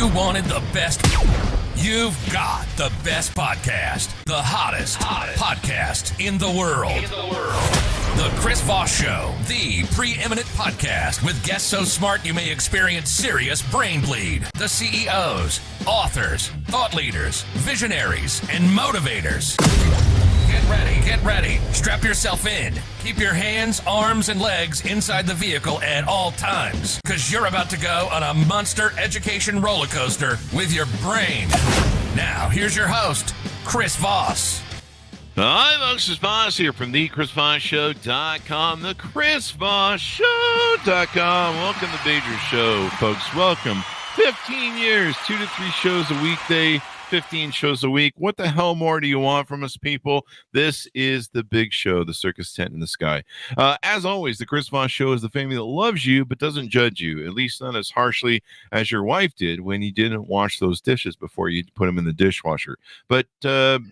You wanted the best. You've got the best podcast. The hottest podcast in the world. The Chris Voss Show, the preeminent podcast with guests so smart you may experience serious brain bleed. The CEOs, authors, thought leaders, visionaries, and motivators. Get ready. Strap yourself in. Keep your hands, arms, and legs inside the vehicle at all times, because you're about to go on a monster education roller coaster with your brain. Now, here's your host, Chris Voss. Hi, folks. Chris Voss here from the ChrisVossShow.com, the ChrisVossShow.com. Welcome to the Major Show, folks. Welcome. 15 years, 2 to 3 shows a weekday, 15 shows a week. What the hell more do you want from us, people? This is the big show, the circus tent in the sky. As always, the Chris Voss Show is the family that loves you but doesn't judge you, at least not as harshly as your wife did when you didn't wash those dishes before you put them in the dishwasher. But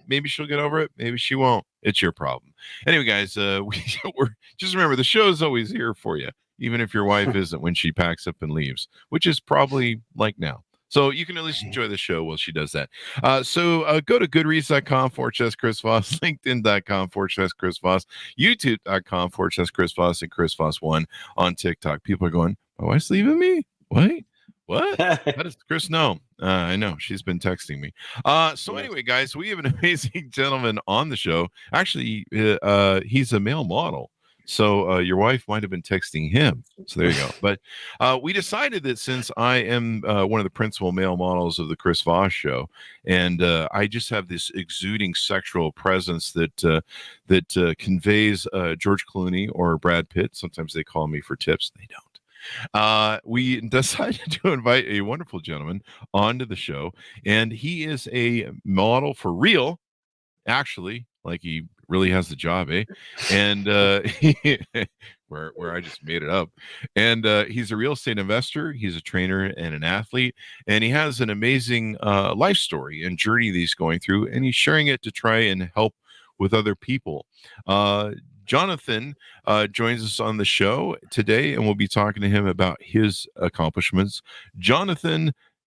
maybe she'll get over it. Maybe she won't. It's your problem. Anyway, guys, we're just remember, the show is always here for you, even if your wife isn't when she packs up and leaves, which is probably like now. So you can at least enjoy the show while she does that. So go to goodreads.com/Chris Voss, LinkedIn.com/Chris Voss, YouTube.com/Chris Voss, and Chris Voss1 on TikTok. People are going, my wife's leaving me? Wait, what? How does Chris know? I know. She's been texting me. So anyway, guys, we have an amazing gentleman on the show. Actually, he's a male model. So your wife might have been texting him. So there you go. But we decided that since I am one of the principal male models of the Chris Voss Show, and I just have this exuding sexual presence that conveys George Clooney or Brad Pitt. Sometimes they call me for tips. They don't. We decided to invite a wonderful gentleman onto the show, and he is a model for real, actually, like he really has the job, eh? And where I just made it up. And he's a real estate investor. He's a trainer and an athlete, and he has an amazing life story and journey that he's going through, and he's sharing it to try and help with other people. Jonathan joins us on the show today, and we'll be talking to him about his accomplishments. Jonathan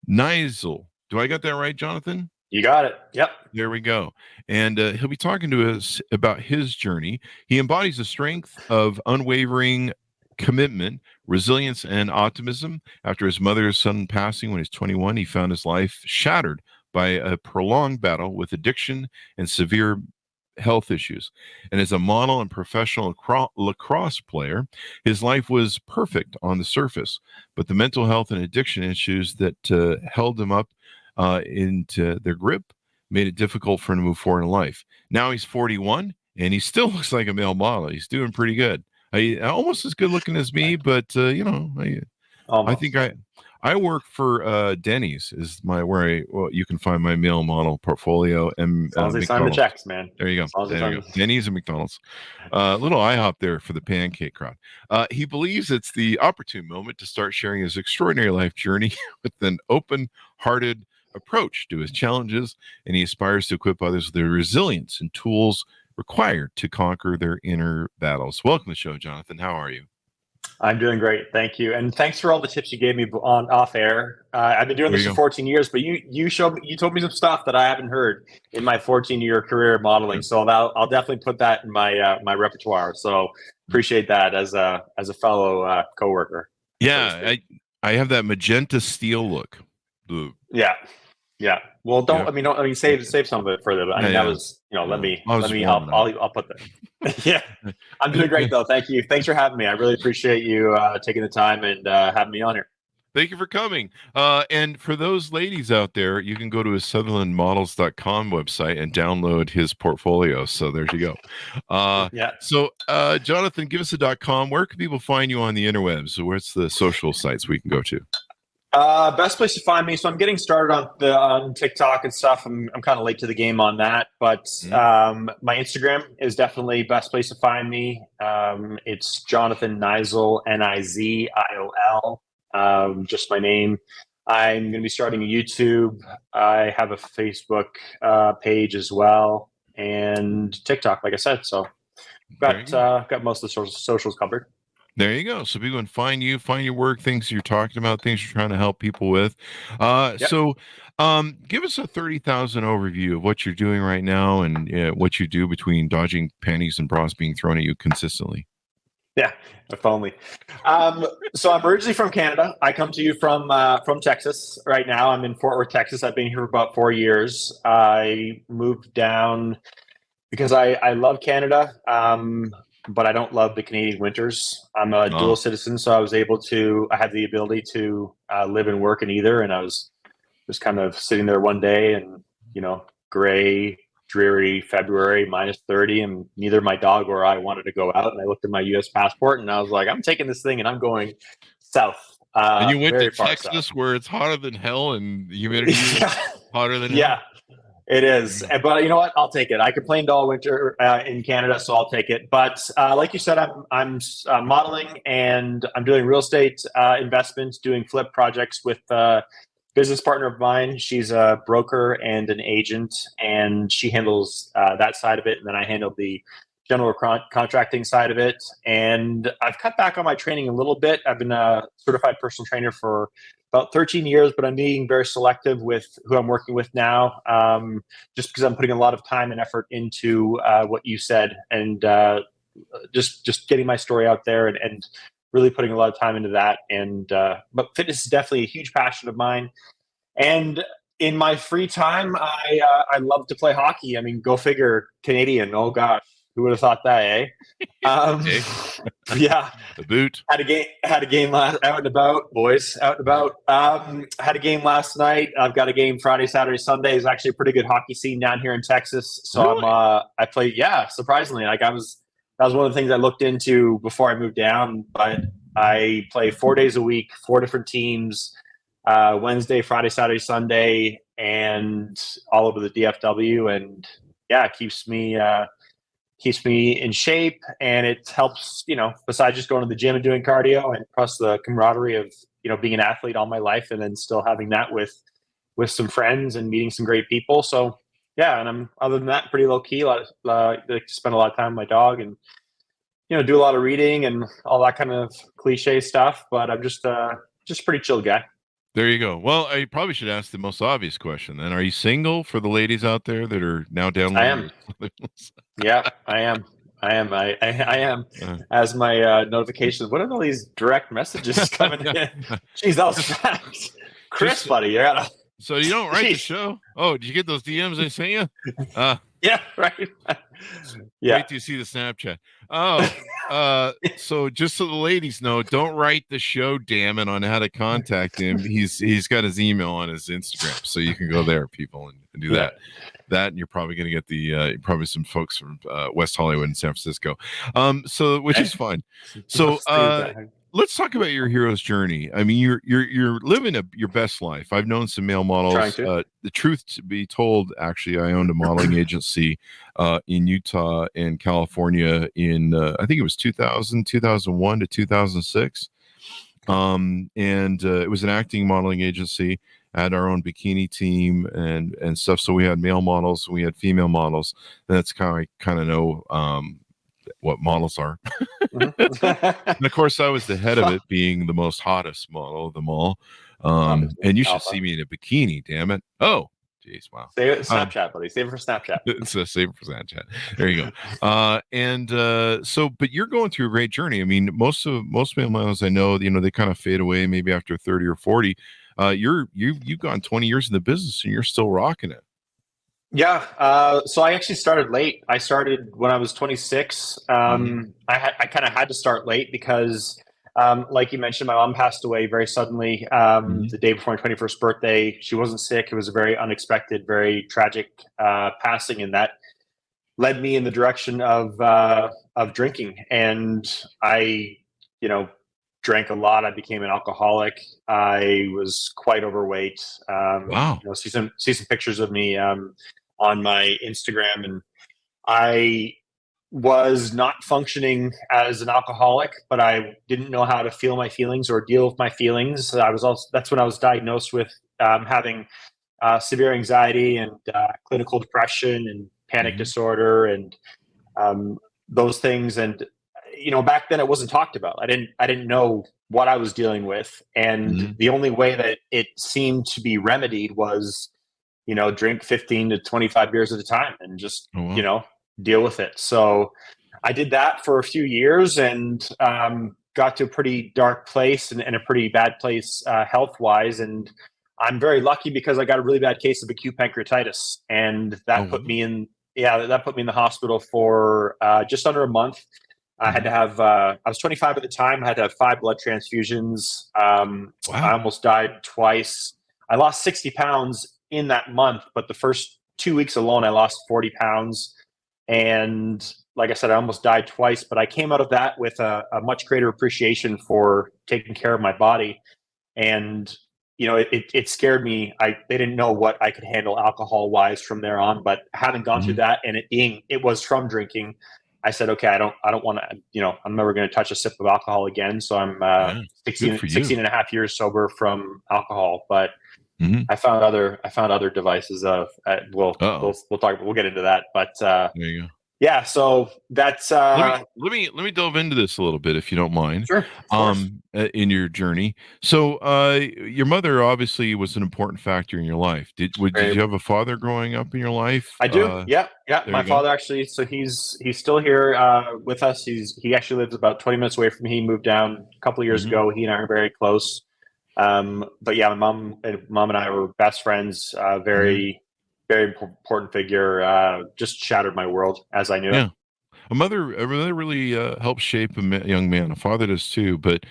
Niziol. Do I got that right, Jonathan? You got it. Yep. There we go. And he'll be talking to us about his journey. He embodies the strength of unwavering commitment, resilience, and optimism. After his mother's sudden passing when he was 21, he found his life shattered by a prolonged battle with addiction and severe health issues. And as a model and professional lacrosse player, his life was perfect on the surface, but the mental health and addiction issues that held him up into their grip made it difficult for him to move forward in life. Now he's 41 and he still looks like a male model. He's doing pretty good. Almost as good looking as me, but I think I work for Denny's is you can find my male model portfolio. And as long as they sign the checks, man. There you go. Denny's and McDonald's. Little IHOP there for the pancake crowd. He believes it's the opportune moment to start sharing his extraordinary life journey with an open-hearted approach to his challenges, and he aspires to equip others with the resilience and tools required to conquer their inner battles. Welcome to the show, Jonathan. How are you? I'm doing great. Thank you. And thanks for all the tips you gave me on off air. I've been doing this for 14 years, but you told me some stuff that I haven't heard in my 14-year career modeling. So I'll definitely put that in my my repertoire. So appreciate that as a fellow coworker. Yeah, I have that magenta steel look. Blue. Yeah. Well, don't save some of it further. But that was I'll put that. Yeah, I'm doing great though. Thank you. Thanks for having me. I really appreciate you taking the time and having me on here. Thank you for coming. And for those ladies out there, you can go to his SutherlandModels.com website and download his portfolio. So there you go. Yeah. So Jonathan, give us a .com. Where can people find you on the interwebs? Where's the social sites we can go to? Best place to find me. So I'm getting started on TikTok and stuff. I'm kind of late to the game on that, but my Instagram is definitely best place to find me. It's Jonathan Niziol, Niziol, just my name. I'm going to be starting a YouTube. I have a Facebook page as well, and TikTok, like I said. So got most of the socials covered. There you go. So people can find you, find your work, things you're talking about, things you're trying to help people with. Yep. Give us a 30,000 overview of what you're doing right now and what you do between dodging panties and bras being thrown at you consistently. Yeah, if only. So I'm originally from Canada. I come to you from Texas right now. I'm in Fort Worth, Texas. I've been here for about 4 years. I moved down because I love Canada, but I don't love the Canadian winters. I'm a dual citizen, so I had the ability to live and work in either. And I was just kind of sitting there one day and, gray, dreary February, -30, and neither my dog or I wanted to go out. And I looked at my U.S. passport and I was like, I'm taking this thing and I'm going south. And you went to very far Texas south. where it's hotter than hell and the humidity is hotter than hell. Yeah. It is, but you know what? I'll take it. I complained all winter in Canada, so I'll take it. But like you said, I'm modeling and I'm doing real estate investments, doing flip projects with a business partner of mine. She's a broker and an agent, and she handles that side of it, and then I handle the general contracting side of it. And I've cut back on my training a little bit. I've been a certified personal trainer for about 13 years, but I'm being very selective with who I'm working with now, just because I'm putting a lot of time and effort into what you said, and just getting my story out there and really putting a lot of time into that. And but fitness is definitely a huge passion of mine. And in my free time, I love to play hockey. I mean, go figure, Canadian. Oh gosh, who would have thought that, eh? Yeah, the boot. Had a game last out and about, boys, out and about. Had a game last night. I've got a game Friday, Saturday, Sunday. Is actually a pretty good hockey scene down here in Texas. So really? I played. Yeah, surprisingly, that was one of the things I looked into before I moved down. But I play 4 days a week, 4 different teams. Wednesday, Friday, Saturday, Sunday, and all over the DFW. And yeah, it keeps me in shape, and it helps, besides just going to the gym and doing cardio, and plus the camaraderie of, being an athlete all my life and then still having that with some friends and meeting some great people. So yeah, and I'm, other than that, pretty low key. I like to spend a lot of time with my dog and, do a lot of reading and all that kind of cliche stuff, but I'm just a pretty chill guy. There you go. Well, I probably should ask the most obvious question then. Are you single, for the ladies out there that are now downloading? I am. Yeah, I am. I am. As my notifications, what are all these direct messages coming in? Jeez, that was fast. Chris, buddy, you gotta. So you don't write the show? Oh, did you get those DMs I sent you? Yeah, right. Yeah. Wait till you see the Snapchat. So just so the ladies know, don't write the show, damn it, on how to contact him. He's got his email on his Instagram, so you can go there, people, and do that. That, and you're probably going to get the probably some folks from West Hollywood and San Francisco, so which is fine. So let's talk about your hero's journey. I mean, you're living your best life. I've known some male models. The truth to be told, actually, I owned a modeling agency in Utah and California in I think it was 2001 to 2006. And it was an acting modeling agency. Had our own bikini team and stuff. So we had male models, we had female models. And that's how I kind of know what models are. And of course, I was the head of it, being the most hottest model of them all. And you should see me in a bikini, damn it. Oh, geez, wow. Save it for Snapchat, buddy. Save it for Snapchat. Save it for Snapchat. There you go. So, but you're going through a great journey. I mean, most male models I know, they kind of fade away maybe after 30 or 40. You've gone 20 years in the business and you're still rocking it. Yeah. So I actually started late. I started when I was 26. I kind of had to start late because, like you mentioned, my mom passed away very suddenly the day before my 21st birthday. She wasn't sick. It was a very unexpected, very tragic passing, and that led me in the direction of drinking. And I, drank a lot. I became an alcoholic. I was quite overweight. Wow. See some pictures of me on my Instagram, and I was not functioning as an alcoholic, but I didn't know how to feel my feelings or deal with my feelings. That's when I was diagnosed with having severe anxiety and clinical depression and panic disorder and those things. And back then it wasn't talked about. I didn't know what I was dealing with. And the only way that it seemed to be remedied was, drink 15 to 25 beers at a time and just, deal with it. So I did that for a few years and got to a pretty dark place and a pretty bad place health-wise. And I'm very lucky because I got a really bad case of acute pancreatitis. And that put me in the hospital for just under a month. I had to have, I was 25 at the time. I had to have 5 blood transfusions. I almost died twice. I lost 60 pounds in that month, but the first 2 weeks alone, I lost 40 pounds. And like I said, I almost died twice, but I came out of that with a much greater appreciation for taking care of my body. And, it scared me. They didn't know what I could handle alcohol wise from there on, but having gone through that and it was from drinking, I said, okay, I don't want to, I'm never going to touch a sip of alcohol again. So I'm 16 and a half years sober from alcohol, but I found other devices of, we'll talk, we'll get into that, but there you go. Yeah, so that's let me delve into this a little bit if you don't mind. Sure. In your journey. So your mother obviously was an important factor in your life. Did you have a father growing up in your life? I do. Yeah. My father actually, so he's still here with us. He actually lives about 20 minutes away from me. He moved down a couple of years ago. He and I are very close. But yeah, my mom and I were best friends, very important figure, just shattered my world as I knew it. A mother really helps shape a young man. A father does too, but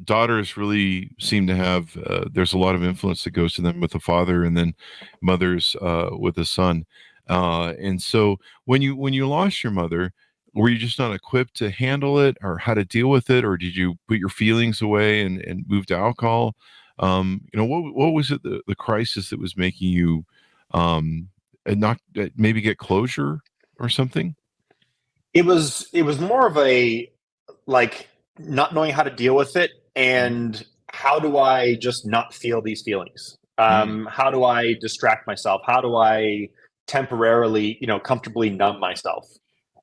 daughters really seem to have. There's a lot of influence that goes to them with a father, and then mothers with a son. And so, when you lost your mother, were you just not equipped to handle it, or how to deal with it, or did you put your feelings away and move to alcohol? What was it the crisis that was making you not maybe get closure or something? It was more of a not knowing how to deal with it, and how do I just not feel these feelings? How do I distract myself? How do I temporarily, comfortably numb myself?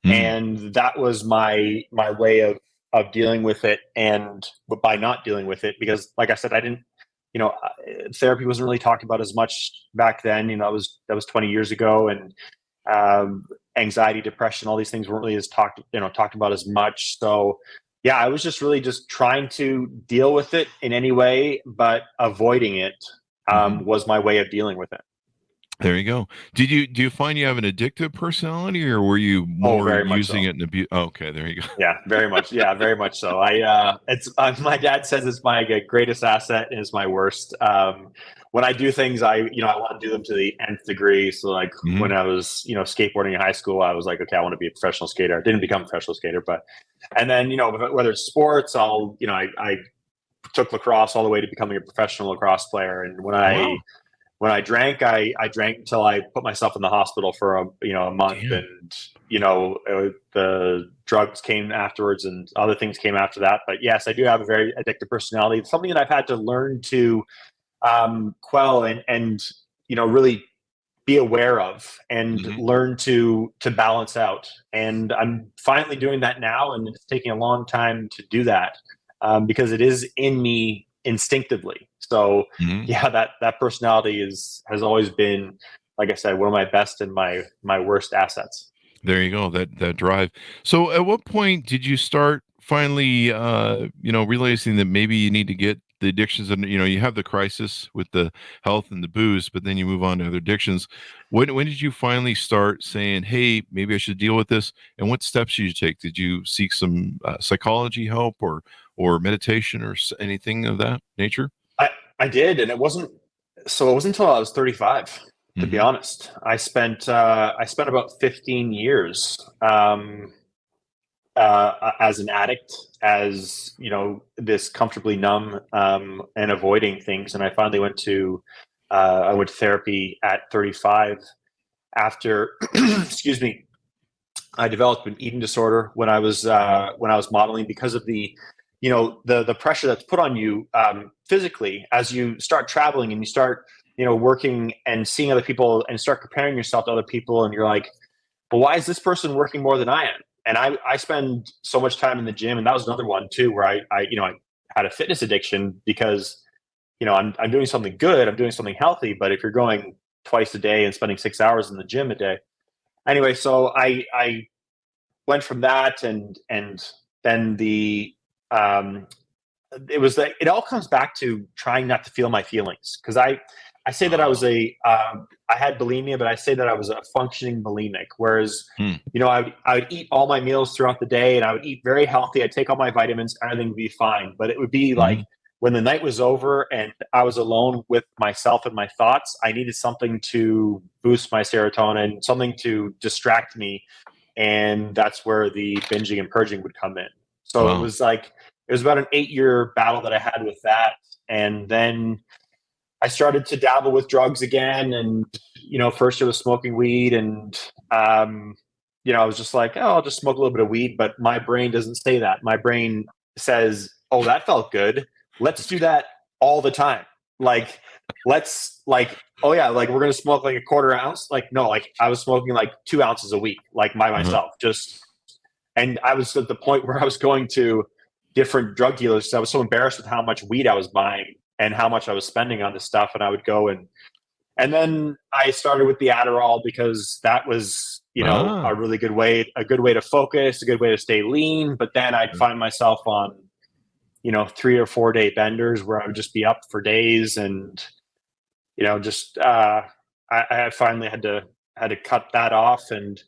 And that was my way of dealing with it, and by not dealing with it, because like I said, I didn't, therapy wasn't really talked about as much back then. That was 20 years ago, and anxiety, depression, all these things weren't really talked about as much. So yeah, I was just really just trying to deal with it in any way, but avoiding it was my way of dealing with it. There you go. Do you find you have an addictive personality, or were you more using it in abuse? Oh, okay, there you go. Yeah, very much. Yeah, very much so. My dad says it's my greatest asset and it's my worst. When I do things, I want to do them to the nth degree. So when I was, skateboarding in high school, I was like, okay, I want to be a professional skater. I didn't become a professional skater, and then, whether it's sports, I took lacrosse all the way to becoming a professional lacrosse player. And when I drank, I drank until I put myself in the hospital for a month. Damn. And the drugs came afterwards, and other things came after that. But yes, I do have a very addictive personality. It's something that I've had to learn to quell and really be aware of, and learn to balance out. And I'm finally doing that now, and it's taking a long time to do that because it is in me instinctively. So yeah, that personality has always been, like I said, one of my best and my worst assets. There you go. That drive. So at what point did you start finally, realizing that maybe you need to get the addictions, and you have the crisis with the health and the booze, but then you move on to other addictions. When did you finally start saying, hey, maybe I should deal with this? And what steps did you take? Did you seek some psychology help or meditation or anything of that nature? I did, and it wasn't until I was 35, to be honest. I spent about 15 years as an addict, as this comfortably numb and avoiding things. And I finally went to therapy at 35 after excuse me, I developed an eating disorder when I was modeling, because of the pressure that's put on you physically as you start traveling and you start working and seeing other people and start comparing yourself to other people, and you're like, but why is this person working more than I am? I spend so much time in the gym, and that was another one too, where I had a fitness addiction because, I'm doing something good, I'm doing something healthy, but if you're going twice a day and spending 6 hours in the gym a day, anyway, so I went from that, and then it was like, it all comes back to trying not to feel my feelings, because I say that I was I had bulimia, but I say that I was a functioning bulimic. Whereas, I would eat all my meals throughout the day, and I would eat very healthy. I'd take all my vitamins, everything would be fine. But it would be like when the night was over and I was alone with myself and my thoughts, I needed something to boost my serotonin, something to distract me. And that's where the binging and purging would come in. So it was about an 8-year battle that I had with that. And then I started to dabble with drugs again. And, first it was smoking weed, and, I was just like, oh, I'll just smoke a little bit of weed. But my brain doesn't say that. My brain says, oh, that felt good. Let's do that all the time. Oh yeah, we're going to smoke a quarter ounce. No, I was smoking 2 ounces a week, by myself, and I was at the point where I was going to different drug dealers. I was so embarrassed with how much weed I was buying and how much I was spending on this stuff. And I would go and then I started with the Adderall, because that was, a really good way to focus, a good way to stay lean. But then I'd find myself on, 3 or 4 day benders where I would just be up for days. And, I finally had to cut that off. And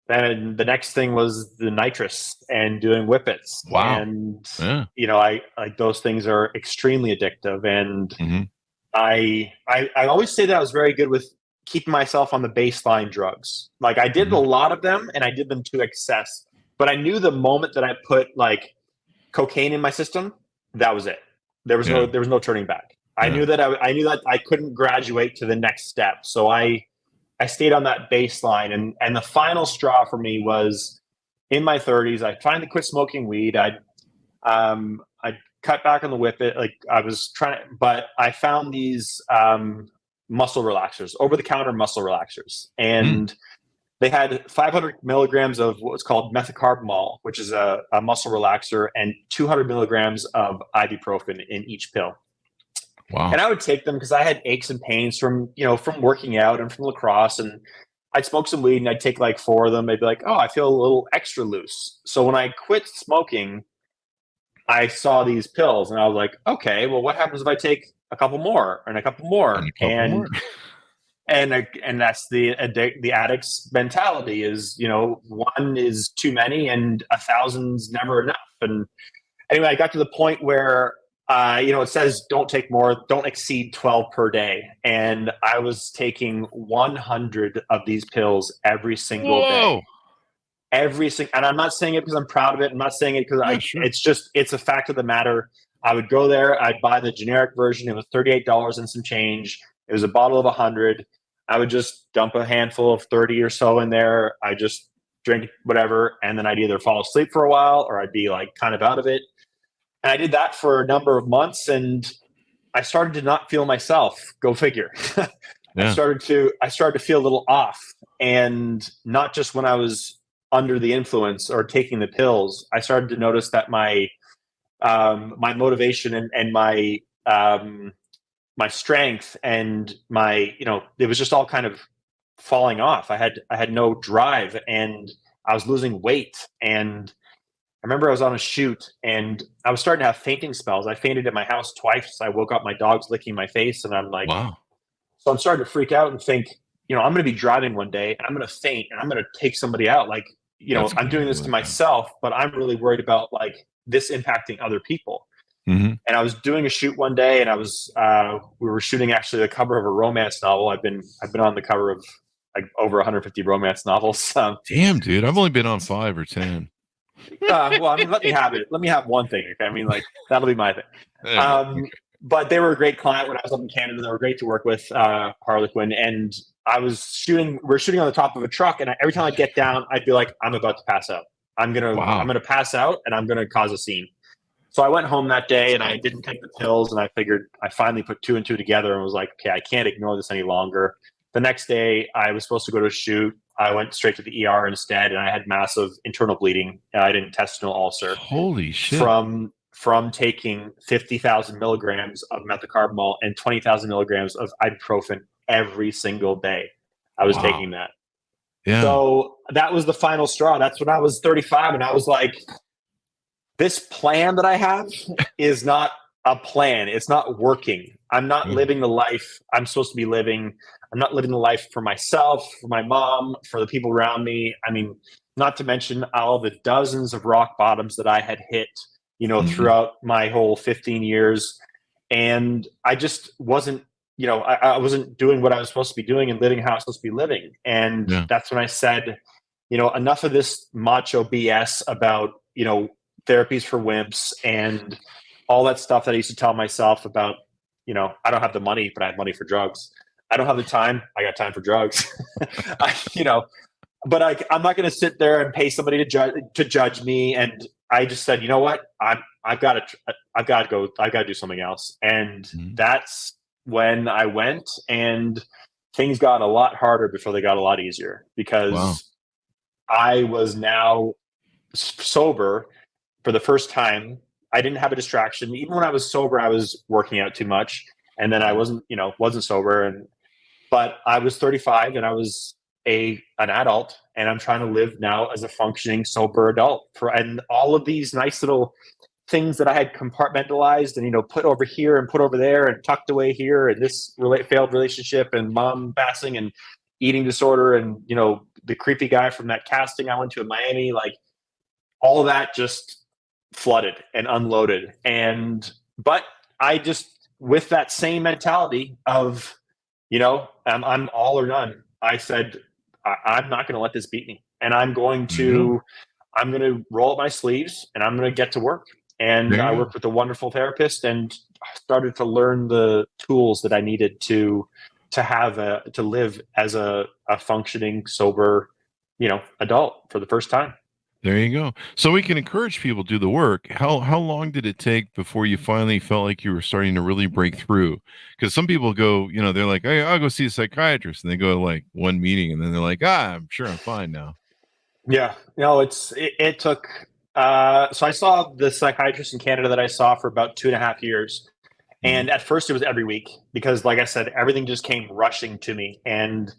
then the next thing was the nitrous and doing whippets. Wow. And, I those things are extremely addictive. And I always say that I was very good with keeping myself on the baseline drugs. I did a lot of them, and I did them to excess, but I knew the moment that I put cocaine in my system, that was it. There was no turning back. I knew that I couldn't graduate to the next step. So I stayed on that baseline, and the final straw for me was in my 30s. I finally quit smoking weed. I'd cut back on the whippet. I was trying, but I found these muscle relaxers, over-the-counter muscle relaxers, and they had 500 milligrams of what's called methocarbamol, which is a muscle relaxer, and 200 milligrams of ibuprofen in each pill. Wow. And I would take them because I had aches and pains from working out and from lacrosse, and I'd smoke some weed and I'd take 4 of them. I'd be like, oh, I feel a little extra loose. So when I quit smoking, I saw these pills and I was like, okay, well, what happens if I take a couple more and a couple more? And that's the addict's mentality is, one is too many and 1,000's never enough. And anyway, I got to the point where, it says don't exceed 12 per day. And I was taking 100 of these pills every single day. And I'm not saying it because I'm proud of it. I'm not saying it because it's a fact of the matter. I would go there, I'd buy the generic version. It was $38 and some change. It was a bottle of 100. I would just dump a handful of 30 or so in there. I just drink whatever. And then I'd either fall asleep for a while or I'd be kind of out of it. And I did that for a number of months, and I started to not feel myself. Go figure. I started to feel a little off, and not just when I was under the influence or taking the pills. I started to notice that my motivation and my strength and it was just all kind of falling off. I had no drive, and I was losing weight. And I remember I was on a shoot and I was starting to have fainting spells. I fainted at my house twice. I woke up, my dog's licking my face, and I'm like, wow. So I'm starting to freak out and think, I'm going to be driving one day and I'm going to faint and I'm going to take somebody out. I'm doing this to myself, but I'm really worried about this impacting other people. And I was doing a shoot one day, and we were shooting actually the cover of a romance novel. I've been on the cover of over 150 romance novels. Damn, dude, I've only been on 5 or 10. Well, let me have it. Let me have one thing. Okay? That'll be my thing. But they were a great client when I was up in Canada. They were great to work with, Harlequin. And we're shooting on the top of a truck. And every time I get down, I'd be like, I'm about to pass out. I'm going to pass out and I'm going to cause a scene. So I went home that day and I didn't take the pills, and I figured I finally put 2 and 2 together and was like, okay, I can't ignore this any longer. The next day, I was supposed to go to a shoot. I went straight to the ER instead, and I had massive internal bleeding. I had an intestinal ulcer. Holy shit. From taking 50,000 milligrams of methocarbamol and 20,000 milligrams of ibuprofen every single day. I was taking that. Yeah. So that was the final straw. That's when I was 35, and I was like, this plan that I have is not a plan. It's not working. I'm not living the life I'm supposed to be living. I'm not living the life for myself, for my mom, for the people around me. I mean, not to mention all the dozens of rock bottoms that I had hit, throughout my whole 15 years. And I just wasn't, I wasn't doing what I was supposed to be doing and living how I was supposed to be living. And that's when I said, enough of this macho BS about, therapies for wimps and all that stuff that I used to tell myself about, I don't have the money, but I have money for drugs. I don't have the time. I got time for drugs. But I'm not going to sit there and pay somebody to judge me. And I just said, you know what? I've got to do something else. And that's when I went, and things got a lot harder before they got a lot easier, because I was now sober for the first time. I didn't have a distraction. Even when I was sober, I was working out too much. And then I wasn't sober. But I was 35 and I was an adult, and I'm trying to live now as a functioning sober adult. And all of these nice little things that I had compartmentalized and, put over here and put over there and tucked away here, and this failed relationship and mom passing and eating disorder and, the creepy guy from that casting I went to in Miami, like all of that just flooded and unloaded. But I just, with that same mentality of, I'm all or none, I said, I'm not going to let this beat me, and I'm going to roll up my sleeves and I'm going to get to work. And I worked with a wonderful therapist and started to learn the tools that I needed to live as a functioning, sober, adult for the first time. There you go. So we can encourage people to do the work. How long did it take before you finally felt like you were starting to really break through? Because some people go, they're like, hey, I'll go see a psychiatrist, and they go to like one meeting, and then they're like, I'm sure I'm fine now. Yeah, it took. So I saw the psychiatrist in Canada that I saw for about 2.5 years, and at first it was every week, because, like I said, everything just came rushing to me, and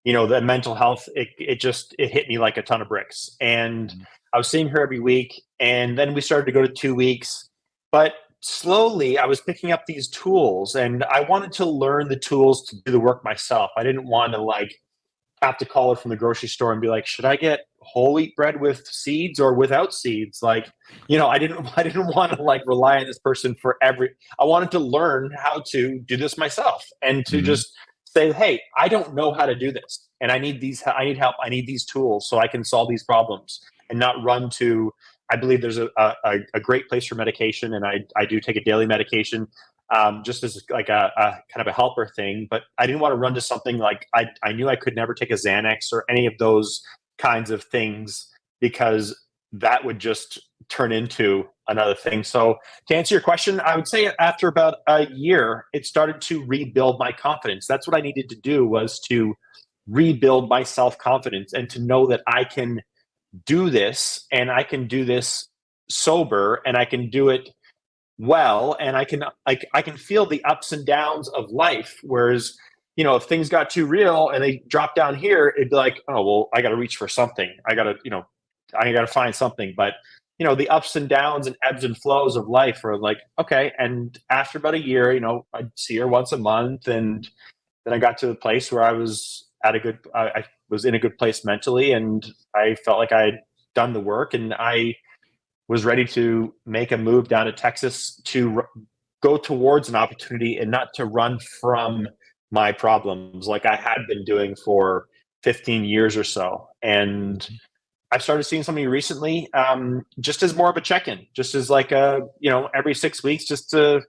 the mental health, it hit me like a ton of bricks. And I was seeing her every week, and then we started to go to 2 weeks. But slowly I was picking up these tools, and I wanted to learn the tools to do the work myself. I didn't want to have to call her from the grocery store and be like, should I get whole wheat bread with seeds or without seeds? I didn't want to rely on this person for I wanted to learn how to do this myself, and to just say, hey, I don't know how to do this, and I need help. I need these tools so I can solve these problems, and not run to, I believe there's a great place for medication. And I do take a daily medication, just as like a kind of a helper thing, but I didn't want to run to something like I knew I could never take a Xanax or any of those kinds of things, because that would just turn into another thing. So to answer your question, I would say after about a year, it started to rebuild my confidence. That's what I needed to do, was to rebuild my self-confidence, and to know that I can do this, and I can do this sober, and I can do it well, and I can feel the ups and downs of life. Whereas, if things got too real and they drop down here, it'd be like, oh, well, I got to reach for something. I got to find something. But, the ups and downs and ebbs and flows of life are like, okay. And after about a year, I'd see her once a month. And then I got to a place where I was I was in a good place mentally, and I felt like I had done the work, and I was ready to make a move down to Texas to go towards an opportunity, and not to run from my problems like I had been doing for 15 years or so. And I started seeing somebody recently, just as more of a check-in, just as like every 6 weeks, just to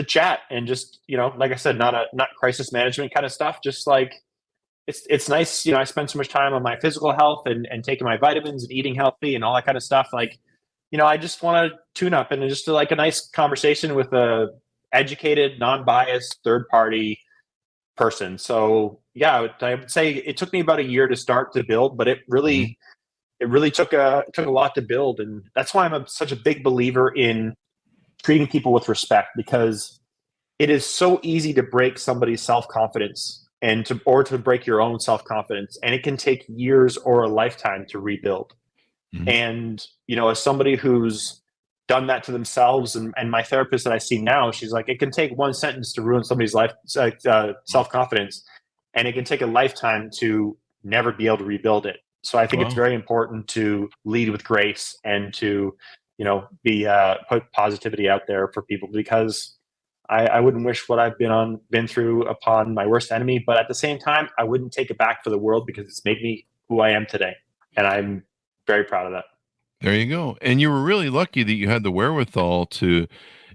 chat, and just, like I said, not crisis management kind of stuff. Just like, it's nice. I spend so much time on my physical health and taking my vitamins and eating healthy and all that kind of stuff. Like, I just want to tune up, and just like a nice conversation with a educated, non-biased, third party, person. So yeah, I would say it took me about a year to start to build, but it really took a lot to build. And that's why I'm such a big believer in treating people with respect, because it is so easy to break somebody's self-confidence or to break your own self-confidence. And it can take years or a lifetime to rebuild. And, as somebody who's done that to themselves, and my therapist that I see now, she's like, it can take one sentence to ruin somebody's life, self-confidence, and it can take a lifetime to never be able to rebuild it. So I think it's very important to lead with grace and to, put positivity out there for people, because I wouldn't wish what I've been through upon my worst enemy, but at the same time, I wouldn't take it back for the world, because it's made me who I am today. And I'm very proud of that. There you go. And you were really lucky that you had the wherewithal to,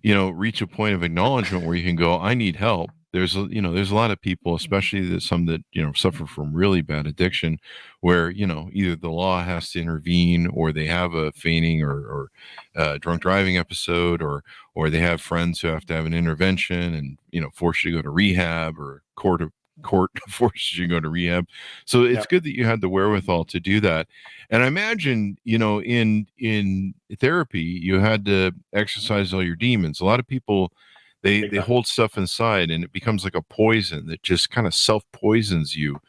reach a point of acknowledgement where you can go, I need help. There's a lot of people, especially some that, suffer from really bad addiction, where, either the law has to intervene, or they have a fainting or drunk driving episode, or they have friends who have to have an intervention and, force you to go to rehab, or court forces you to go to rehab. So it's good that you had the wherewithal to do that. And I imagine, in therapy, you had to exercise all your demons. A lot of people, they hold stuff inside, and it becomes like a poison that just kind of self-poisons you.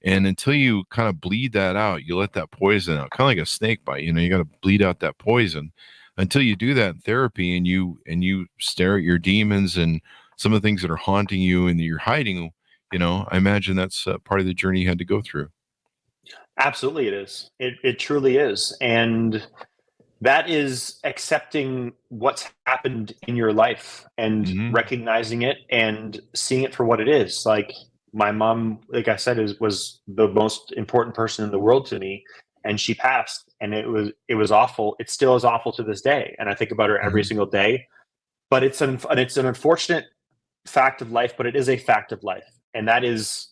And until you kind of bleed that out, you let that poison out, kind of like a snake bite. You got to bleed out that poison. Until you do that in therapy, and you stare at your demons and some of the things that are haunting you and that you're hiding, I imagine that's part of the journey you had to go through. Absolutely, it is. It truly is. And that is accepting what's happened in your life and recognizing it and seeing it for what it is. Like, my mom, like I said, was the most important person in the world to me, and she passed, and it was awful. It still is awful to this day, and I think about her every single day. But it's an unfortunate fact of life, but it is a fact of life. And that is,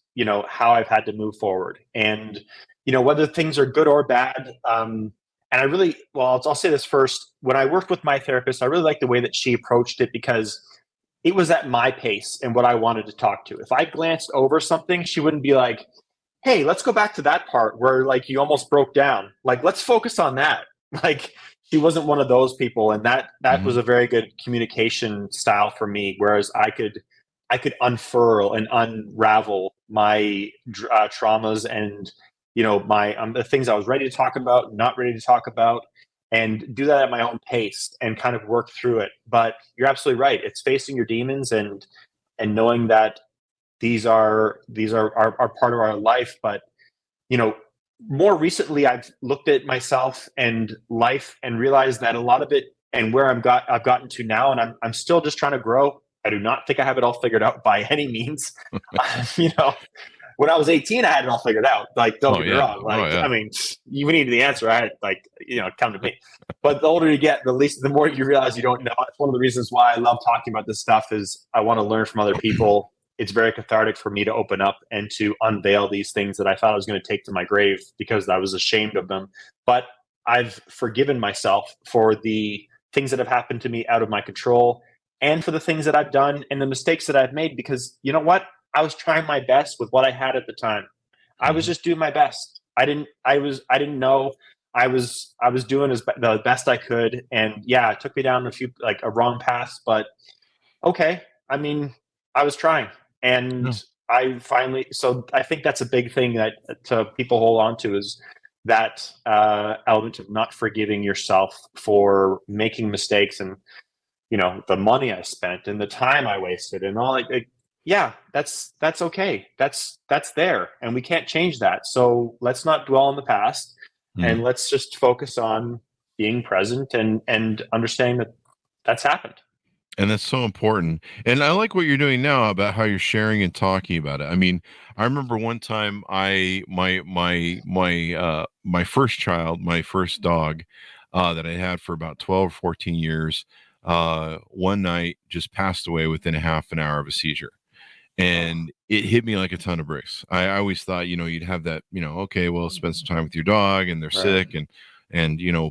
how I've had to move forward. And, whether things are good or bad. And I really, I'll say this first. When I worked with my therapist, I really liked the way that she approached it, because it was at my pace and what I wanted to talk to. If I glanced over something, she wouldn't be like, hey, let's go back to that part where like you almost broke down. Like, let's focus on that. Like, she wasn't one of those people. And that was a very good communication style for me. Whereas I could unfurl and unravel my traumas and, my the things I was ready to talk about, not ready to talk about, and do that at my own pace and kind of work through it. But you're absolutely right. It's facing your demons and knowing that these are part of our life. But, more recently, I've looked at myself and life and realized that a lot of it, and where I've gotten to now, and I'm still just trying to grow. I do not think I have it all figured out by any means. When I was 18, I had it all figured out. Like, don't get me wrong. Like, I mean, you need the answer. I had, like, come to me. But the older you get, the more you realize you don't know. It's one of the reasons why I love talking about this stuff, is I want to learn from other people. It's very cathartic for me to open up and to unveil these things that I thought I was going to take to my grave because I was ashamed of them. But I've forgiven myself for the things that have happened to me out of my control, and for the things that I've done and the mistakes that I've made, because you know what? I was trying my best with what I had at the time. I was just doing my best. I didn't know. I was doing the best I could. And yeah, it took me down a wrong path, but okay. I mean, I was trying, and I think that's a big thing that people hold on to, is that element of not forgiving yourself for making mistakes, and the money I spent and the time I wasted and all. That's okay. That's there, and we can't change that. So let's not dwell on the past, and let's just focus on being present and understanding that that's happened. And that's so important. And I like what you're doing now about how you're sharing and talking about it. I mean, I remember one time my first child, my first dog, that I had for about 12 or 14 years, one night just passed away within a half an hour of a seizure. And it hit me like a ton of bricks. I always thought, you'd have that, okay, well, spend some time with your dog, and they're sick, and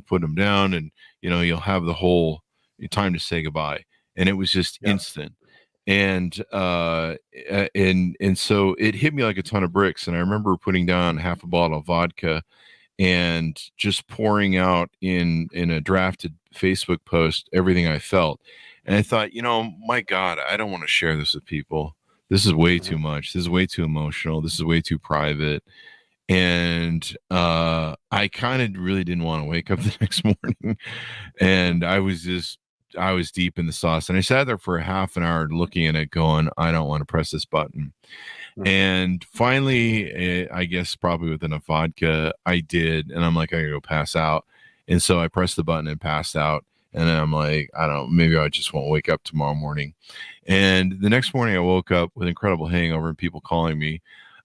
put them down, and, you'll have the whole time to say goodbye. And it was just instant. And so it hit me like a ton of bricks. And I remember putting down half a bottle of vodka and just pouring out in a drafted Facebook post everything I felt. And I thought, my God, I don't want to share this with people. This is way too much. This is way too emotional. This is way too private. And I kind of really didn't want to wake up the next morning. And I was deep in the sauce. And I sat there for a half an hour looking at it going, I don't want to press this button. And finally, I guess probably with enough vodka, I did. And I'm like, I gotta go pass out. And so I pressed the button and passed out. And then I'm like, I don't know, maybe I just won't wake up tomorrow morning. And the next morning I woke up with incredible hangover and people calling me.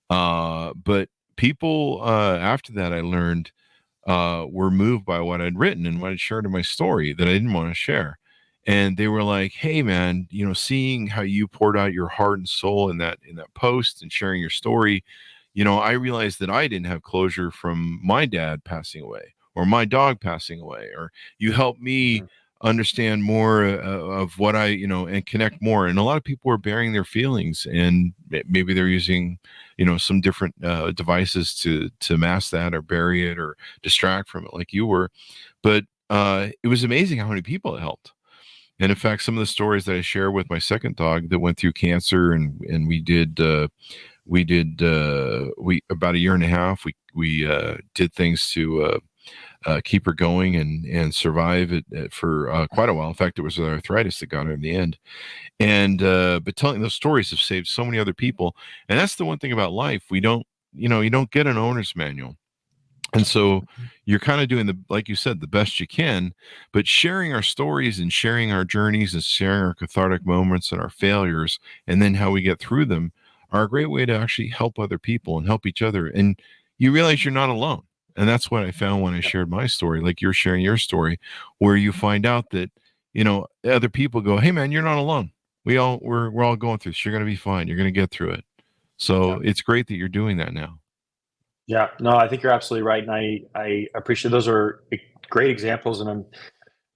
But people after that, I learned, were moved by what I'd written and what I'd shared in my story that I didn't want to share. And they were like, hey man, seeing how you poured out your heart and soul in that post and sharing your story, I realized that I didn't have closure from my dad passing away or my dog passing away, or you helped me understand more of what and connect more. And a lot of people are bearing their feelings, and maybe they're using, some different devices to mask that or bury it or distract from it like you were. But it was amazing how many people it helped. And in fact, some of the stories that I share with my second dog that went through cancer, and we about a year and a half, we did things to keep her going and survive it for quite a while. In fact, it was arthritis that got her in the end. And but telling those stories have saved so many other people. And that's the one thing about life. We don't, you don't get an owner's manual. And so you're kind of doing like you said, the best you can, but sharing our stories and sharing our journeys and sharing our cathartic moments and our failures, and then how we get through them, are a great way to actually help other people and help each other. And you realize you're not alone. And that's what I found when I shared my story, like you're sharing your story, where you find out that, other people go, hey man, you're not alone. We're all going through this. You're going to be fine. You're going to get through it. So it's great that you're doing that now. Yeah, no, I think you're absolutely right. And I appreciate, those are great examples. And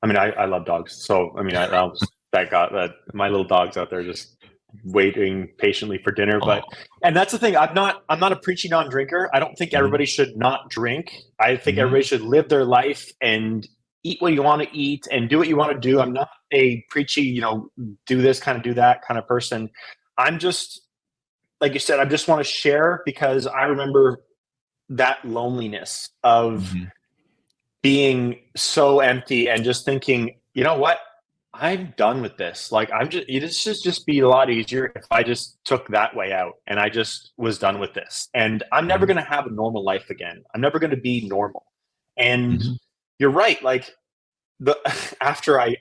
I love dogs. So, I was that my little dog's out there just waiting patiently for dinner. But, and that's the thing, I'm not a preachy non-drinker. I don't think everybody should not drink. I think everybody should live their life and eat what you want to eat and do what you want to do. I'm not a preachy, do this kind of, do that kind of person. I'm just, like you said, I just want to share, because I remember that loneliness of being so empty and just thinking, you know what, I'm done with this. Like, it should just be a lot easier if I just took that way out and I just was done with this. And I'm never going to have a normal life again. I'm never going to be normal. And you're right. Like, after I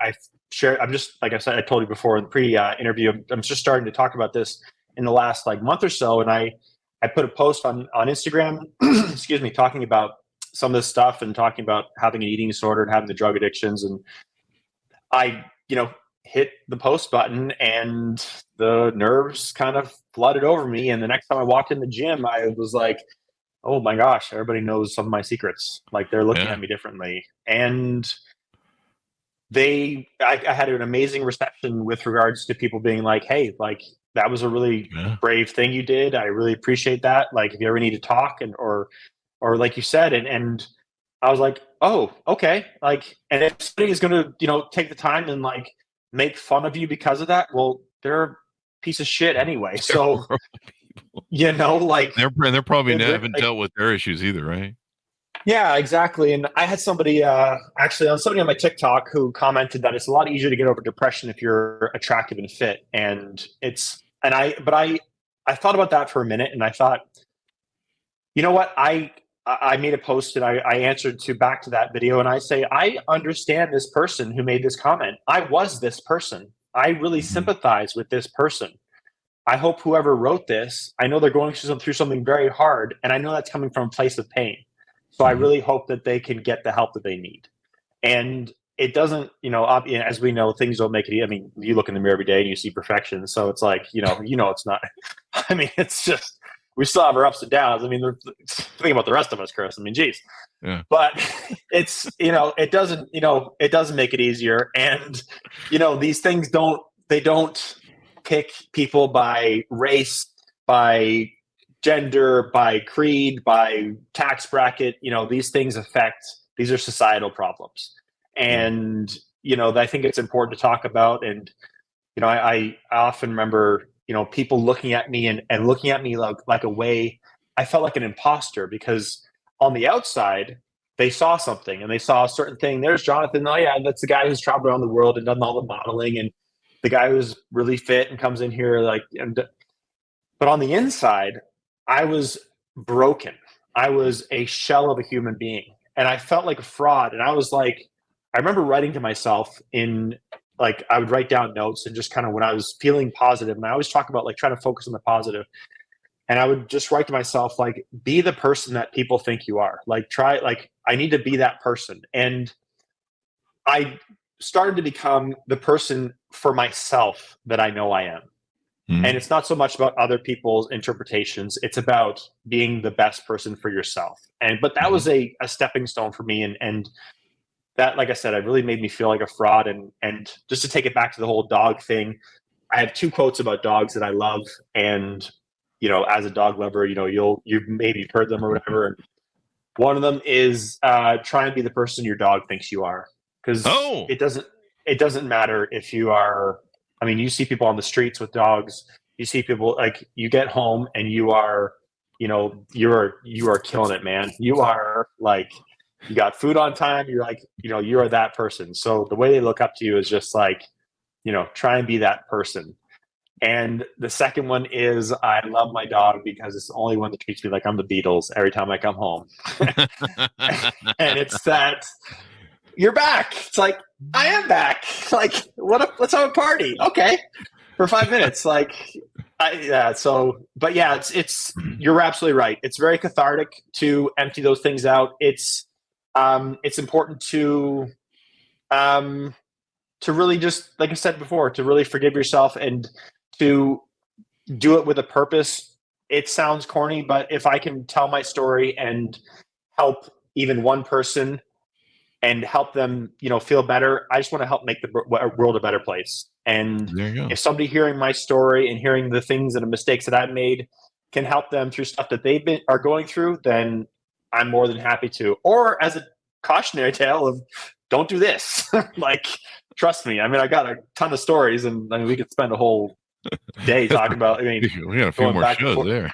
share, I'm just, like I said, I told you before in the pre-interview, I'm just starting to talk about this in the last month or so. And I put a post on Instagram, excuse me, talking about some of this stuff and talking about having an eating disorder and having the drug addictions. And I, hit the post button and the nerves kind of flooded over me. And the next time I walked in the gym, I was like, oh my gosh, everybody knows some of my secrets. Like, they're looking at me differently. And I had an amazing reception with regards to people being like, hey, like, that was a really brave thing you did. I really appreciate that. Like, if you ever need to talk, or like you said, and I was like, oh, okay. Like, and if somebody is going to, take the time and like make fun of you because of that, well, they're a piece of shit anyway. So, like they're probably haven't dealt with their issues either, right? Yeah, exactly. And I had somebody actually on my TikTok who commented that it's a lot easier to get over depression if you're attractive and fit. And I thought about that for a minute, and I thought, you know what? I made a post and I answered back to that video, and I say, I understand this person who made this comment. I was this person. I really sympathize with this person. I hope whoever wrote this, I know they're going through something very hard, and I know that's coming from a place of pain. So I really hope that they can get the help that they need. And it doesn't, as we know, things don't make it. I mean, you look in the mirror every day and you see perfection. So it's like, it's not. I mean, it's just, we still have our ups and downs. I mean, think about the rest of us, Chris. I mean, geez. Yeah. But it's, it doesn't make it easier. And, these things don't pick people by race, by gender, by creed, by tax bracket. These things these are societal problems. And, I think it's important to talk about. And, I often remember, people looking at me and looking at me like a way I felt like an imposter, because on the outside, they saw something and they saw a certain thing. There's Jonathan. Oh yeah, that's the guy who's traveled around the world and done all the modeling, and the guy who's really fit and comes in here but on the inside, I was broken. I was a shell of a human being, and I felt like a fraud. And I was like, I remember writing to myself I would write down notes, and just kind of when I was feeling positive, and I always talk about trying to focus on the positive. And I would just write to myself, be the person that people think you are. I need to be that person. And I started to become the person for myself that I know I am. Mm-hmm. And it's not so much about other people's interpretations. It's about being the best person for yourself. But that was a stepping stone for me. And that, like I said, it really made me feel like a fraud. And just to take it back to the whole dog thing, I have 2 quotes about dogs that I love. And as a dog lover, you've maybe heard them or whatever. And one of them is try and be the person your dog thinks you are, because it doesn't matter if you are. I mean, you see people on the streets with dogs. You see people you get home and you are, you are killing it, man. You are you got food on time. You're you are that person. So the way they look up to you is just try and be that person. And the second one is, I love my dog because it's the only one that treats me like I'm the Beatles every time I come home. And it's that, you're back. It's I am back. Let's have a party. Okay. For 5 minutes. But yeah, it's, you're absolutely right. It's very cathartic to empty those things out. It's important to really just, like I said before, to really forgive yourself and to do it with a purpose. It sounds corny, but if I can tell my story and help even one person and help them, feel better, I just want to help make the world a better place. And if somebody hearing my story and hearing the things and the mistakes that I've made can help them through stuff that are going through, then I'm more than happy to. Or as a cautionary tale of, don't do this. Trust me. I mean, I got a ton of stories, and we could spend a whole day talking about. I mean, we got a few more shows there.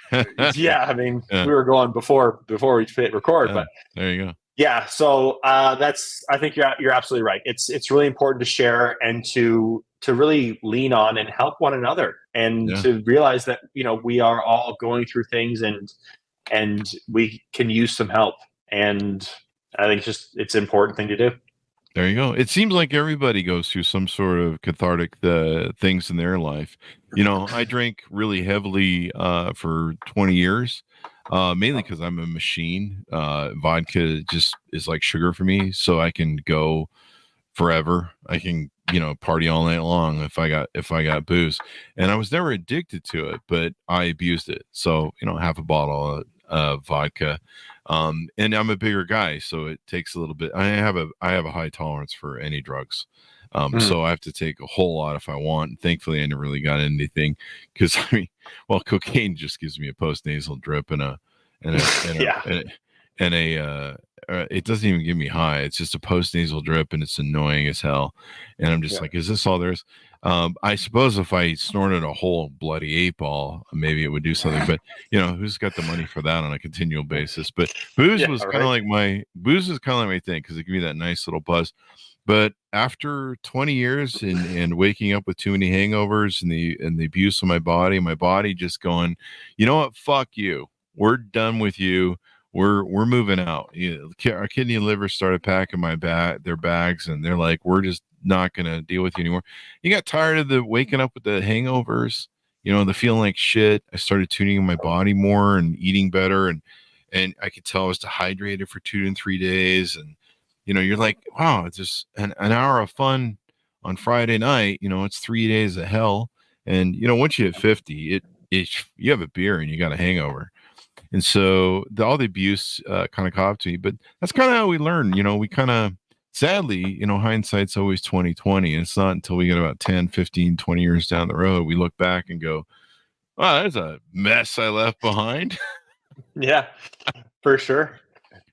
Yeah, I mean, we were going before we hit record, but there you go. Yeah, so I think you're absolutely right. It's really important to share and to really lean on and help one another, and to realize that we are all going through things, and we can use some help. And I think it's an important thing to do. There you go. It seems like everybody goes through some sort of cathartic things in their life. I drank really heavily for 20 years, mainly because I'm a machine. Vodka just is like sugar for me, so I can go forever. I can party all night long if I got booze, and I was never addicted to it, but I abused it. So half a bottle of vodka. And I'm a bigger guy, so it takes a little bit. I have a high tolerance for any drugs. So I have to take a whole lot if I want. And thankfully, I never really got anything, because cocaine just gives me a post-nasal drip and it doesn't even give me high. It's just a post-nasal drip, and it's annoying as hell. And I'm just is this all there is? I suppose if I snorted a whole bloody 8-ball, maybe it would do something. But who's got the money for that on a continual basis? But booze was kind of like my thing, because it gave me that nice little buzz. But after 20 years and waking up with too many hangovers and the abuse of my body just going, you know what? Fuck you. We're done with you. We're moving out. Our kidney and liver started packing their bags, and they're like, we're just not going to deal with you anymore. You got tired of the waking up with the hangovers, the feeling like shit. I started tuning in my body more and eating better. And I could tell I was dehydrated for 2 to 3 days. And, you're like, wow, it's just an hour of fun on Friday night. It's 3 days of hell. And, once you hit 50, you have a beer and you got a hangover. And so all the abuse kind of caught up to me, but that's kind of how we learn. We kind of sadly, hindsight's always 2020. And it's not until we get about 10, 15, 20 years down the road, we look back and go, wow, there's a mess I left behind. Yeah, for sure.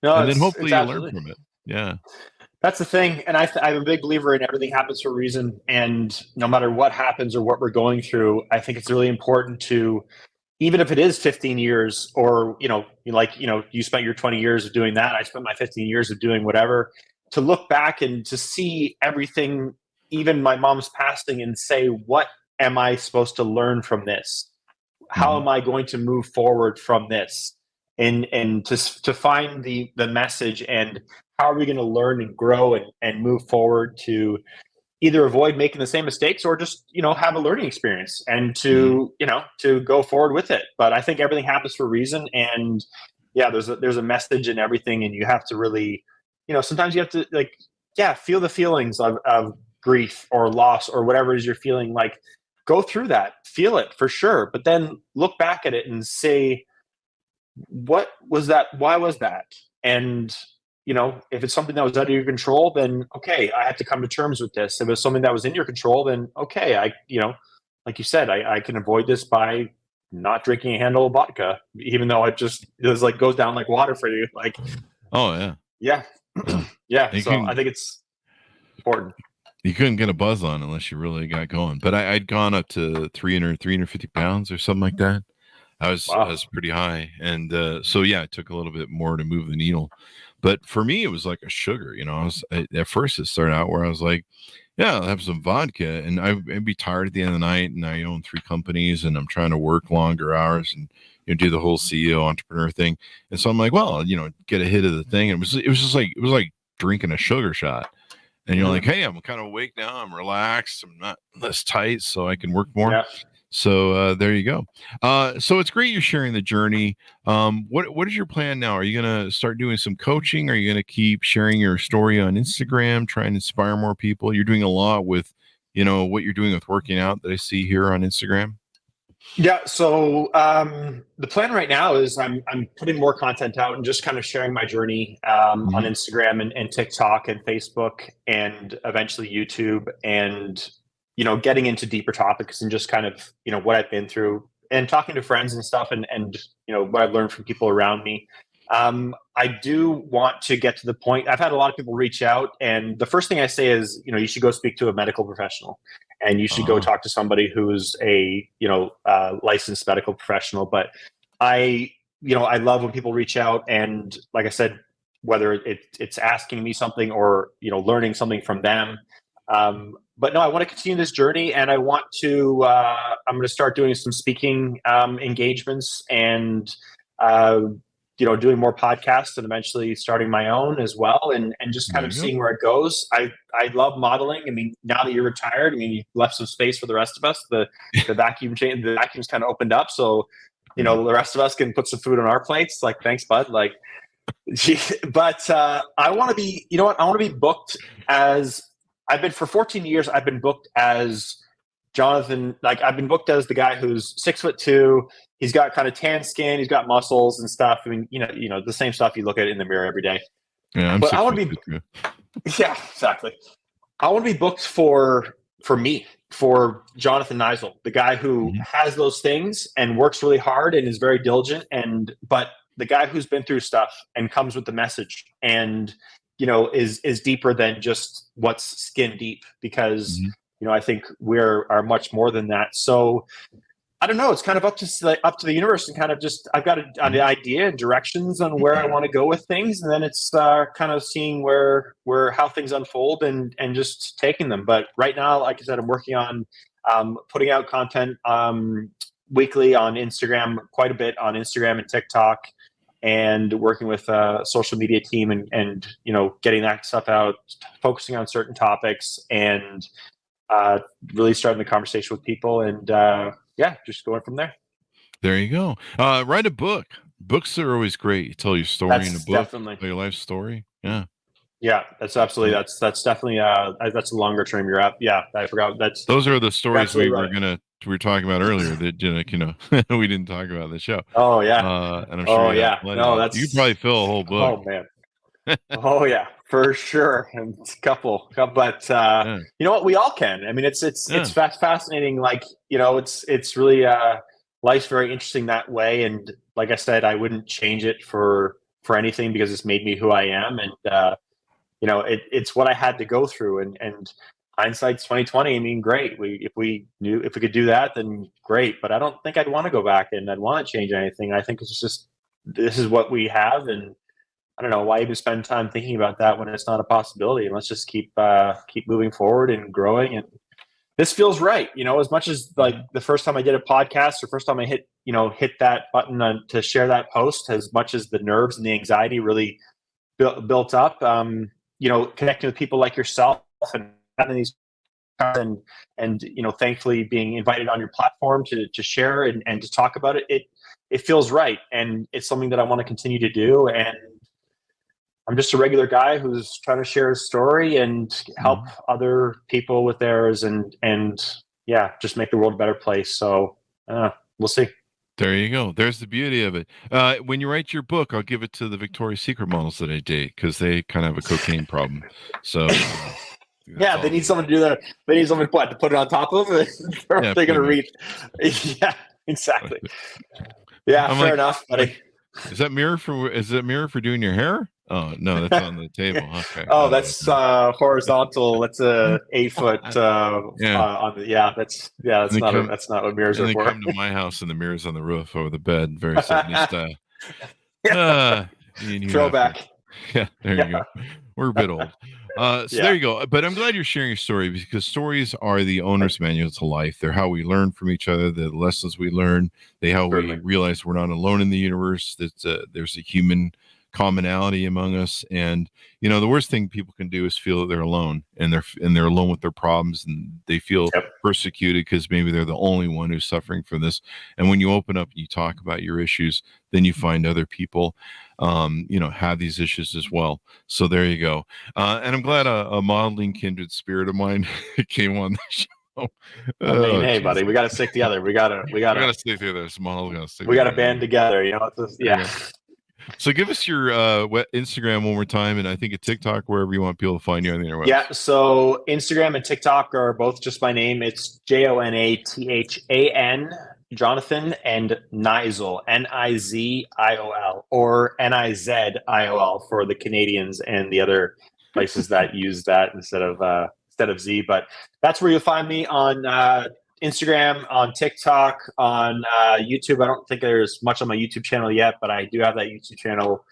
No, and then hopefully you learn from it. Yeah. That's the thing. And I'm a big believer in everything happens for a reason. And no matter what happens or what we're going through, I think it's really important to, even if it is 15 years or, you spent your 20 years of doing that. I spent my 15 years of doing whatever, to look back and to see everything, even my mom's passing, and say, what am I supposed to learn from this? How am I going to move forward from this? And to find the message, and how are we going to learn and grow and move forward to either avoid making the same mistakes or just, have a learning experience and to go forward with it. But I think everything happens for a reason. And yeah, there's a message in everything, and you have to really, sometimes you have to feel the feelings of grief or loss or whatever it is you're feeling. Like, go through that, feel it for sure, but then look back at it and say, what was that? Why was that? And, if it's something that was out of your control, then okay, I have to come to terms with this. If it was something that was in your control, then okay, like you said, I can avoid this by not drinking a handle of vodka, even though it goes down like water for you. Like, oh yeah. Yeah. Yeah. So I think it's important. You couldn't get a buzz on unless you really got going. But I'd gone up to 350 pounds or something like that. I was pretty high. And so, yeah, it took a little bit more to move the needle. But for me, it was like a sugar. At first it started out where I was like, yeah, I'll have some vodka. And I'd be tired at the end of the night. And I own 3 companies and I'm trying to work longer hours and do the whole CEO entrepreneur thing. And so I'm like, well, get a hit of the thing. And it was like drinking a sugar shot. And you're like, hey, I'm kind of awake now. I'm relaxed. I'm not less tight, so I can work more. Yeah. So there you go. So it's great you're sharing the journey. What is your plan now? Are you going to start doing some coaching? Are you going to keep sharing your story on Instagram, trying to inspire more people? You're doing a lot with, what you're doing with working out that I see here on Instagram. Yeah. So the plan right now is I'm putting more content out and just kind of sharing my journey on Instagram and TikTok and Facebook and eventually YouTube, and, getting into deeper topics and just kind of, what I've been through and talking to friends and stuff and what I've learned from people around me. I do want to get to the point. I've had a lot of people reach out, and the first thing I say is, you should go speak to a medical professional, and you should go talk to somebody who's a, licensed medical professional. But I love when people reach out, and like I said, whether it's asking me something or, learning something from them. But no, I want to continue this journey, and I want to, I'm going to start doing some speaking engagements and, doing more podcasts and eventually starting my own as well, and just kind of seeing where it goes. I love modeling. I mean, now that you're retired, you left some space for the rest of us. The vacuum's kind of opened up. So, the rest of us can put some food on our plates. Like, thanks, bud. Like, but I want to be, I want to be booked as, for 14 years, I've been booked as Jonathan. Like, I've been booked as the guy who's 6'2". He's got kind of tan skin. He's got muscles and stuff. I mean, the same stuff you look at in the mirror every day. Yeah, but I want to be. Yeah, exactly. I want to be booked for me, for Jonathan Niziol, the guy who has those things and works really hard and is very diligent, but the guy who's been through stuff and comes with the message and is deeper than just what's skin deep, because I think we are much more than that. So I don't know. It's kind of up to the universe, and kind of just, I've got an idea and directions on where I want to go with things, and then it's kind of seeing how things unfold and just taking them. But right now, like I said, I'm working on putting out content weekly on Instagram, quite a bit on Instagram and TikTok, and working with a social media team and getting that stuff out, focusing on certain topics, and really starting the conversation with people, and just going from there. There you go. Write a book. Books are always great. You tell your story in a book, definitely. Tell your life story. Yeah. Yeah, that's absolutely, that's definitely, that's a longer term you're up. Yeah, I forgot. Those are the stories we were talking about earlier that, we didn't talk about the show. Oh yeah. And I'm sure no, that's, you probably fill a whole book. Oh man. Oh yeah, For sure, and a couple, but you know what? We all can. I mean, it's fascinating. Like, you know, it's really life's very interesting that way. And like I said, I wouldn't change it for anything because it's made me who I am. And you know, it's what I had to go through. And hindsight's 2020. I mean, great. If we could do that, then great. But I don't think I'd want to go back and I'd want to change anything. I think it's just this is what we have, and I don't know why even spend time thinking about that when it's not a possibility. And let's just keep moving forward and growing. And this feels right. You know, as much as like the first time I did a podcast or first time I hit that button to share that post, as much as the nerves and the anxiety really built up, you know, connecting with people like yourself and having these and you know, thankfully being invited on your platform to share and to talk about it, it feels right. And it's something that I want to continue to do. And I'm just a regular guy who's trying to share his story and help other people with theirs and yeah, just make the world a better place. So we'll see. There you go. There's the beauty of it. When you write your book, I'll give it to the Victoria's Secret models that I date because they kind of have a cocaine problem. So yeah, they need someone to do that. They need someone to put it on top of it. They're going to read. Yeah, exactly. Yeah, fair enough, buddy. Is that mirror for doing your hair? Oh no, that's on the table. Okay. Oh, that's horizontal. That's a 8-foot. That's not what mirrors are for. They come to my house and the mirror's on the roof over the bed, very 70s style. Throwback. Yeah, there you go. We're a bit old. There you go. But I'm glad you're sharing your story because stories are the owner's manual to life. They're how we learn from each other, the lessons we learn. We realize we're not alone in the universe. That there's a human commonality among us. And you know, the worst thing people can do is feel that they're alone and they're alone with their problems and they feel persecuted because maybe they're the only one who's suffering from this. And when you open up and you talk about your issues, then you find other people you know, have these issues as well. So there you go. And I'm glad a modeling kindred spirit of mine came on the show. I mean, hey, buddy, we got to stick together. We got to stick together. We got to band together. You know, yeah. So give us your Instagram one more time, and I think a TikTok, wherever you want people to find you on the internet. Yeah, so Instagram and TikTok are both just my name. It's JONATHAN, Jonathan, and Niziol, NIZIOL, or NIZIOL for the Canadians and the other places that use that instead of Z. But that's where you'll find me on Instagram, on TikTok, on YouTube. I don't think there's much on my YouTube channel yet, but I do have that YouTube channel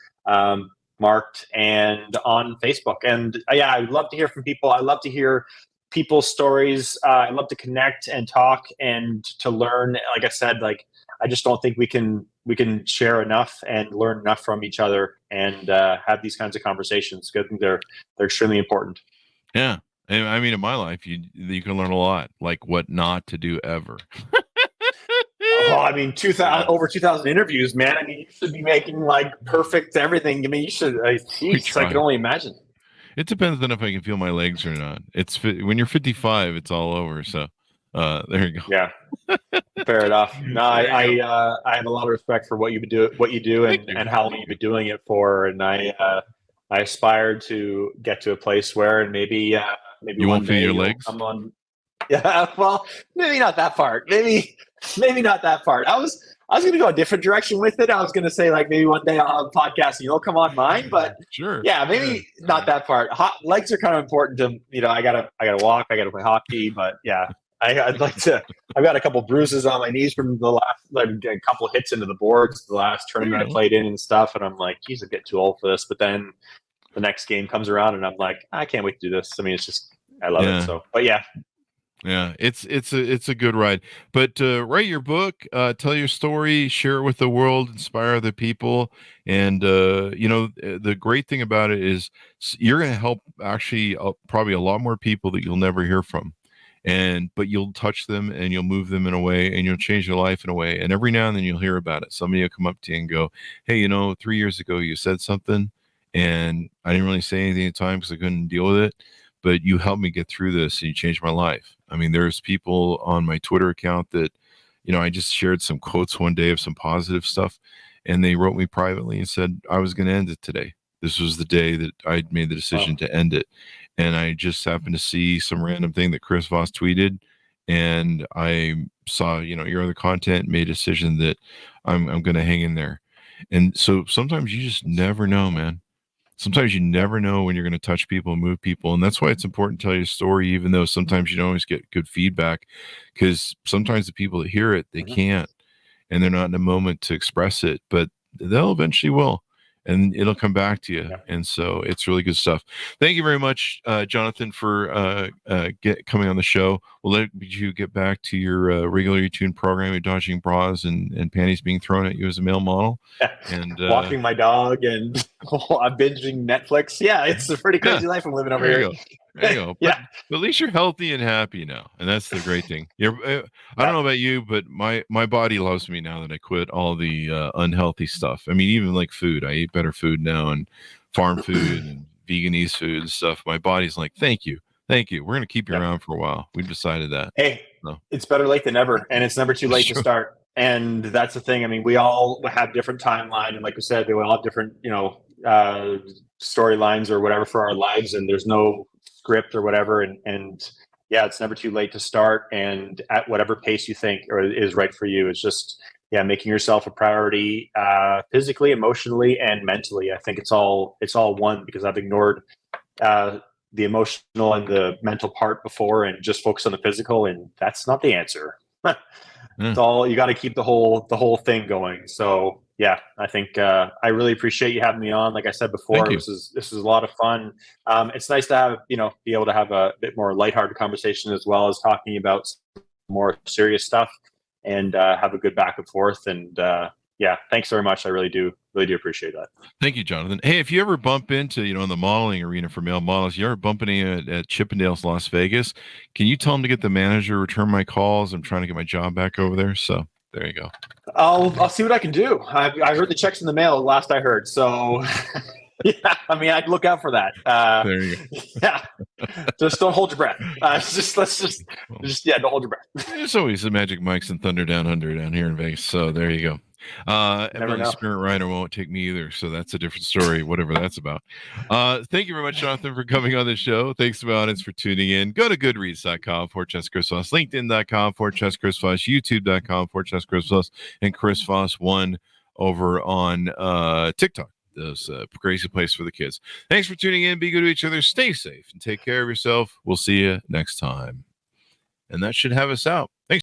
marked, and on Facebook. And yeah, I'd love to hear from people. I love to hear people's stories. I love to connect and talk and to learn. Like I said, like I just don't think we can share enough and learn enough from each other and have these kinds of conversations. I think they're extremely important. Yeah. I mean, in my life, you can learn a lot, like what not to do ever. Well, I mean, over 2,000 interviews, man. I mean, you should be making like perfect everything. I mean, you should. Geez, I can only imagine. It depends on if I can feel my legs or not. When you're 55, it's all over. So there you go. Yeah, fair enough. No, I have a lot of respect for what you do, and how long you've been doing it for, and I aspire to get to a place where, and maybe you won't feel your legs. Come on. Yeah, well, maybe not that part. Maybe not that part. I was going to go a different direction with it. I was going to say like maybe one day I'll have a podcast and you'll come on mine, but sure. Yeah, maybe not that part. Legs are kind of important to, you know, I gotta walk, I gotta play hockey, but yeah, I'd like to. I've got a couple bruises on my knees from the last, like a couple hits into the boards, the last tournament I played in and stuff, and I'm like, geez, I get too old for this. But then the next game comes around and I'm like, I can't wait to do this. I mean, it's just, I love it. So, but yeah. Yeah, it's a good ride. But write your book, tell your story, share it with the world, inspire other people. And you know, the great thing about it is you're going to help actually probably a lot more people that you'll never hear from. But you'll touch them and you'll move them in a way and you'll change their life in a way. And every now and then you'll hear about it. Somebody will come up to you and go, hey, you know, 3 years ago you said something and I didn't really say anything at the time because I couldn't deal with it. But you helped me get through this and you changed my life. I mean, there's people on my Twitter account that, you know, I just shared some quotes one day of some positive stuff and they wrote me privately and said, I was going to end it today. This was the day that I made the decision to end it. And I just happened to see some random thing that Chris Voss tweeted, and I saw, your other content, made a decision that I'm going to hang in there. And so sometimes you just never know, man. Sometimes you never know when you're going to touch people and move people. And that's why it's important to tell your story, even though sometimes you don't always get good feedback, because sometimes the people that hear it, they can't, and they're not in a moment to express it, but they'll eventually will. And it'll come back to you. Yeah. And so it's really good stuff. Thank you very much, Jonathan, for coming on the show. We'll let you get back to your regularly tuned program of dodging bras and panties being thrown at you as a male model. Yeah. And walking my dog, and I'm binging Netflix. Yeah, it's a pretty crazy life I'm living over here. There you go. But at least you're healthy and happy now, and that's the great thing. I don't know about you, but my body loves me now that I quit all the unhealthy stuff. I mean, even like food, I eat better food now, and farm food and veganese food and stuff. My body's like, thank you. We're going to keep you around for a while. We've decided that. Hey, It's better late than never, and it's never too late to start. And that's the thing. I mean, we all have different timeline, and like we said, we all have different, storylines or whatever for our lives, and there's no script or whatever. And it's never too late to start, and at whatever pace you think is right for you. It's just, making yourself a priority, physically, emotionally, and mentally. I think it's all one, because I've ignored the emotional and the mental part before and just focus on the physical, and that's not the answer. It's all, you got to keep the whole thing going. So I think I really appreciate you having me on. Like I said before, this is a lot of fun. It's nice to have, be able to have a bit more lighthearted conversation, as well as talking about more serious stuff, and have a good back and forth. And thanks very much. I really do appreciate that. Thank you, Jonathan. Hey, if you ever bump into, in the modeling arena for male models, you ever bumping at Chippendales, Las Vegas, can you tell him to get the manager to return my calls? I'm trying to get my job back over there. So there you go. I'll see what I can do. I heard the check's in the mail last I heard. So I'd look out for that. There you go. Just don't hold your breath. Don't hold your breath. There's always the Magic Mikes and Thunder Down Under down here in Vegas. So there you go. Evidently Spirit Rider won't take me either, so that's a different story, whatever that's about. Thank you very much, Jonathan, for coming on the show. Thanks to my audience for tuning in. Go to goodreads.com/Chris Voss, linkedin.com/Chris Voss, youtube.com/Chris Voss, and Chris Voss 1 over on TikTok. Those crazy place for the kids. Thanks for tuning in. Be good to each other. Stay safe and take care of yourself. We'll see you next time. And that should have us out. Thanks.